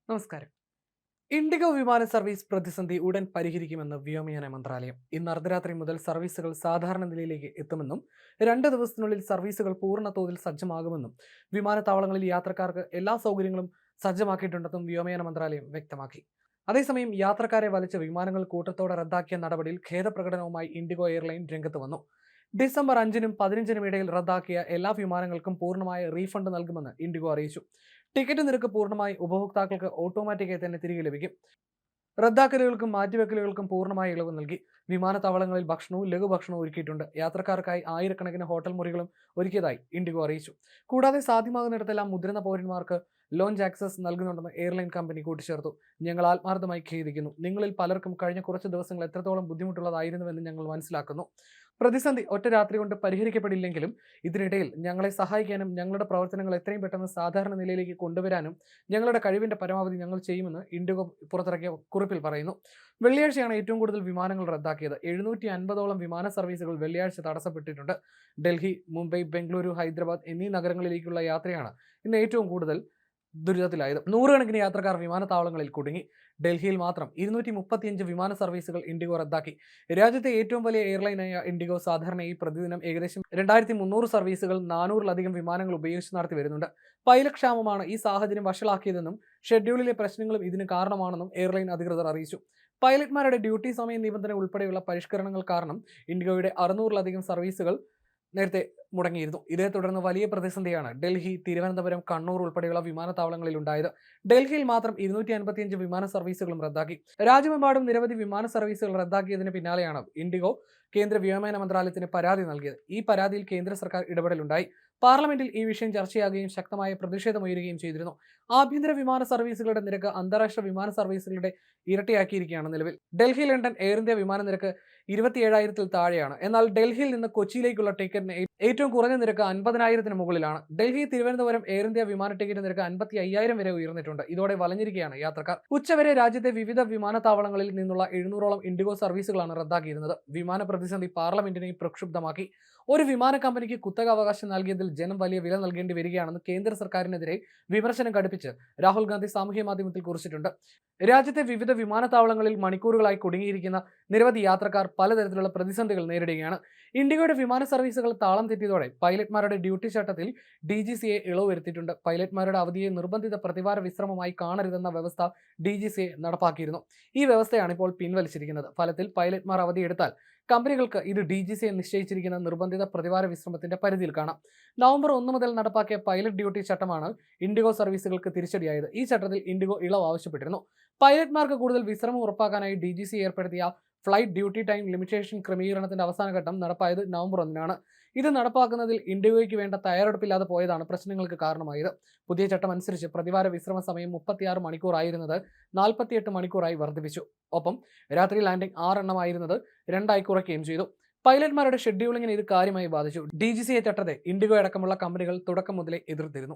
നമസ്കാരം. ഇൻഡിഗോ വിമാന സർവീസ് പ്രതിസന്ധി ഉടൻ പരിഹരിക്കുമെന്ന് വ്യോമയാന മന്ത്രാലയം. ഇന്ന് അർദ്ധരാത്രി മുതൽ സർവീസുകൾ സാധാരണ നിലയിലേക്ക് എത്തുമെന്നും 2 ദിവസത്തിനുള്ളിൽ സർവീസുകൾ പൂർണ്ണ തോതിൽ സജ്ജമാകുമെന്നും വിമാനത്താവളങ്ങളിൽ യാത്രക്കാർക്ക് എല്ലാ സൗകര്യങ്ങളും സജ്ജമാക്കിയിട്ടുണ്ടെന്നും വ്യോമയാന മന്ത്രാലയം വ്യക്തമാക്കി. അതേസമയം യാത്രക്കാരെ വലിച്ച് വിമാനങ്ങൾ കൂട്ടത്തോടെ റദ്ദാക്കിയ നടപടിയിൽ ഖേദപ്രകടനവുമായി ഇൻഡിഗോ എയർലൈൻ രംഗത്ത് വന്നു. ഡിസംബർ 5-നും 15-നും ഇടയിൽ റദ്ദാക്കിയ എല്ലാ വിമാനങ്ങൾക്കും പൂർണ്ണമായ റീഫണ്ട് നൽകുമെന്ന് ഇൻഡിഗോ അറിയിച്ചു. ടിക്കറ്റ് നിരക്ക് പൂർണ്ണമായി ഉപഭോക്താക്കൾക്ക് ഓട്ടോമാറ്റിക്കായി തന്നെ തിരികെ ലഭിക്കും. റദ്ദാക്കലുകൾക്കും മാറ്റിവെക്കലുകൾക്കും പൂർണ്ണമായ ഇളവ് നൽകി. വിമാനത്താവളങ്ങളിൽ ഭക്ഷണവും ലഘുഭക്ഷണവും ഒരുക്കിയിട്ടുണ്ട്. യാത്രക്കാർക്കായി ആയിരക്കണക്കിന് ഹോട്ടൽ മുറികളും ഒരുക്കിയതായി ഇൻഡിഗോ അറിയിച്ചു. കൂടാതെ സാധ്യമാകുന്നിടത്തെല്ലാം മുതിർന്ന പൗരന്മാർക്ക് ലോഞ്ച് ആക്സസ് നൽകുന്നുണ്ടെന്ന് എയർലൈൻ കമ്പനി കൂട്ടിച്ചേർത്തു. ഞങ്ങൾ ആത്മാർത്ഥമായി ഖേദിക്കുന്നു. നിങ്ങളിൽ പലർക്കും കഴിഞ്ഞ കുറച്ച് ദിവസങ്ങൾ എത്രത്തോളം ബുദ്ധിമുട്ടുള്ളതായിരുന്നുവെന്ന് ഞങ്ങൾ മനസ്സിലാക്കുന്നു. പ്രതിസന്ധി ഒറ്റ രാത്രി കൊണ്ട് പരിഹരിക്കപ്പെടില്ലെങ്കിലും ഇതിനിടയിൽ ഞങ്ങളെ സഹായിക്കാനും ഞങ്ങളുടെ പ്രവർത്തനങ്ങൾ എത്രയും പെട്ടെന്ന് സാധാരണ നിലയിലേക്ക് കൊണ്ടുവരാനും ഞങ്ങളുടെ കഴിവിന്റെ പരമാവധി ഞങ്ങൾ ചെയ്യുമെന്ന് ഇൻഡിഗോ പുറത്തിറക്കിയ കുറിപ്പിൽ പറയുന്നു. വെള്ളിയാഴ്ചയാണ് ഏറ്റവും കൂടുതൽ വിമാനങ്ങൾ റദ്ദാക്കിയത്. 750ഓളം വിമാന സർവീസുകൾ വെള്ളിയാഴ്ച തടസ്സപ്പെട്ടിട്ടുണ്ട്. ഡൽഹി, മുംബൈ, ബംഗളൂരു, ഹൈദരാബാദ് എന്നീ നഗരങ്ങളിലേക്കുള്ള യാത്രയാണ് ഇന്ന് ഏറ്റവും കൂടുതൽ ദുരിതത്തിലായത്. നൂറുകണക്കിന് യാത്രക്കാർ വിമാനത്താവളങ്ങളിൽ കുടുങ്ങി. ഡൽഹിയിൽ മാത്രം 235 വിമാന സർവീസുകൾ ഇൻഡിഗോ റദ്ദാക്കി. രാജ്യത്തെ ഏറ്റവും വലിയ എയർലൈനായ ഇൻഡിഗോ സാധാരണയായി പ്രതിദിനം ഏകദേശം 2300 സർവീസുകൾ 400-ലധികം വിമാനങ്ങൾ ഉപയോഗിച്ച് നടത്തി വരുന്നുണ്ട്. പൈലറ്റ് ക്ഷാമമാണ് ഈ സാഹചര്യം വഷളാക്കിയതെന്നും ഷെഡ്യൂളിലെ പ്രശ്നങ്ങളും ഇതിന് കാരണമാണെന്നും എയർലൈൻ അധികൃതർ അറിയിച്ചു. പൈലറ്റ്മാരുടെ ഡ്യൂട്ടി സമയ നിബന്ധന ഉൾപ്പെടെയുള്ള പരിഷ്കരണങ്ങൾ കാരണം ഇൻഡിഗോയുടെ 600-ലധികം സർവീസുകൾ നേരത്തെ മുടങ്ങിയിരുന്നു. ഇതേ തുടർന്ന് വലിയ പ്രതിസന്ധിയാണ് ഡൽഹി, തിരുവനന്തപുരം, കണ്ണൂർ ഉൾപ്പെടെയുള്ള വിമാനത്താവളങ്ങളിൽ ഉണ്ടായത്. ഡൽഹിയിൽ മാത്രം 255 വിമാന സർവീസുകളും റദ്ദാക്കി. രാജ്യമെമ്പാടും നിരവധി വിമാന സർവീസുകൾ റദ്ദാക്കിയതിന് പിന്നാലെയാണ് ഇൻഡിഗോ കേന്ദ്ര വ്യോമയാന മന്ത്രാലയത്തിന് പരാതി നൽകിയത്. ഈ പരാതിയിൽ കേന്ദ്ര സർക്കാർ ഇടപെടലുണ്ടായി. പാർലമെന്റിൽ ഈ വിഷയം ചർച്ചയാകുകയും ശക്തമായ പ്രതിഷേധമുയരുകയും ചെയ്തിരുന്നു. ആഭ്യന്തര വിമാന സർവീസുകളുടെ നിരക്ക് അന്താരാഷ്ട്ര വിമാന സർവീസുകളുടെ ഇരട്ടിയാക്കിയിരിക്കുകയാണ് നിലവിൽ. ഡൽഹി ലണ്ടൻ എയർ ഇന്ത്യ വിമാന നിരക്ക് 27,000-ൽ താഴെയാണ്. എന്നാൽ ഡൽഹിയിൽ നിന്ന് കൊച്ചിയിലേക്കുള്ള ടിക്കറ്റിന് ഏറ്റവും കുറഞ്ഞ നിരക്ക് 50,000-ന് മുകളിലാണ്. ഡൽഹി തിരുവനന്തപുരം എയർ ഇന്ത്യ വിമാന ടിക്കറ്റ് നിരക്ക് 55,000 വരെ ഉയർന്നിട്ടുണ്ട്. ഇതോടെ വലഞ്ഞിരിക്കുകയാണ് യാത്രക്കാർ. ഉച്ചവരെ രാജ്യത്തെ വിവിധ വിമാനത്താവളങ്ങളിൽ നിന്നുള്ള 700ഓളം ഇൻഡിഗോ സർവീസുകളാണ് റദ്ദാക്കിയിരുന്നത്. വിമാന പ്രതിസന്ധി പാർലമെന്റിനെയും പ്രക്ഷുബ്ധമാക്കി. ഒരു വിമാന കമ്പനിക്ക് കുത്തക അവകാശം നൽകിയതിൽ ജനം വലിയ വില നൽകേണ്ടി വരികയാണെന്ന് കേന്ദ്ര സർക്കാരിനെതിരെ വിമർശനം ഘടിപ്പിച്ച് രാഹുൽ ഗാന്ധി സാമൂഹ്യ മാധ്യമത്തിൽ കുറിച്ചിട്ടുണ്ട്. രാജ്യത്തെ വിവിധ വിമാനത്താവളങ്ങളിൽ മണിക്കൂറുകളായി കുടുങ്ങിയിരിക്കുന്ന നിരവധി യാത്രക്കാർ പലതരത്തിലുള്ള പ്രതിസന്ധികൾ നേരിടുകയാണ്. ഇൻഡിഗോയുടെ വിമാന സർവീസുകൾ താളം തെറ്റിയതോടെ പൈലറ്റ്മാരുടെ ഡ്യൂട്ടി ചട്ടത്തിൽ DGCA ഇളവ് വരുത്തിയിട്ടുണ്ട്. പൈലറ്റ്മാരുടെ അവധിയെ നിർബന്ധിത പ്രതിവാര വിശ്രമമായി കാണരുതെന്ന വ്യവസ്ഥ DGCA നടപ്പാക്കിയിരുന്നു. ഈ വ്യവസ്ഥയാണ് ഇപ്പോൾ പിൻവലിച്ചിരിക്കുന്നത്. ഫലത്തിൽ പൈലറ്റ്മാർ അവധിയെടുത്താൽ കമ്പനികൾക്ക് ഇത് DGCA നിശ്ചയിച്ചിരിക്കുന്ന നിർബന്ധിത പ്രതിവാര വിശ്രമത്തിന്റെ പരിധിയിൽ കാണാം. നവംബർ 1 മുതൽ നടപ്പാക്കിയ പൈലറ്റ് ഡ്യൂട്ടി ചട്ടമാണ് ഇൻഡിഗോ സർവീസുകൾക്ക് തിരിച്ചടിയായത്. ഈ ചട്ടത്തിൽ ഇൻഡിഗോ ഇളവ് ആവശ്യപ്പെട്ടിരുന്നു. പൈലറ്റ്മാർക്ക് കൂടുതൽ വിശ്രമം ഉറപ്പാക്കാനായി DGCA ഏർപ്പെടുത്തിയ ഫ്ലൈറ്റ് ഡ്യൂട്ടി ടൈം ലിമിറ്റേഷൻ ക്രമീകരണത്തിന്റെ അവസാനഘട്ടം നടപ്പായത് നവംബർ 1-നാണ്. ഇത് നടപ്പാക്കുന്നതിൽ ഇൻഡിഗോയ്ക്ക് വേണ്ട തയ്യാറെടുപ്പില്ലാതെ പോയതാണ് പ്രശ്നങ്ങൾക്ക് കാരണമായത്. പുതിയ ചട്ടം അനുസരിച്ച് പ്രതിവാര വിശ്രമ സമയം 36 മണിക്കൂറായിരുന്നത് 48 മണിക്കൂറായി വർദ്ധിപ്പിച്ചു. ഒപ്പം രാത്രി ലാൻഡിംഗ് 6 എണ്ണമായിരുന്നത് 2 കുറയ്ക്കുകയും ചെയ്തു. പൈലറ്റ്മാരുടെ ഷെഡ്യൂളിങ്ങിനെ ഇത് കാര്യമായി ബാധിച്ചു. DGCA ചട്ടത്തെ ഇൻഡിഗോ അടക്കമുള്ള കമ്പനികൾ തുടക്കം മുതലേ എതിർത്തിരുന്നു.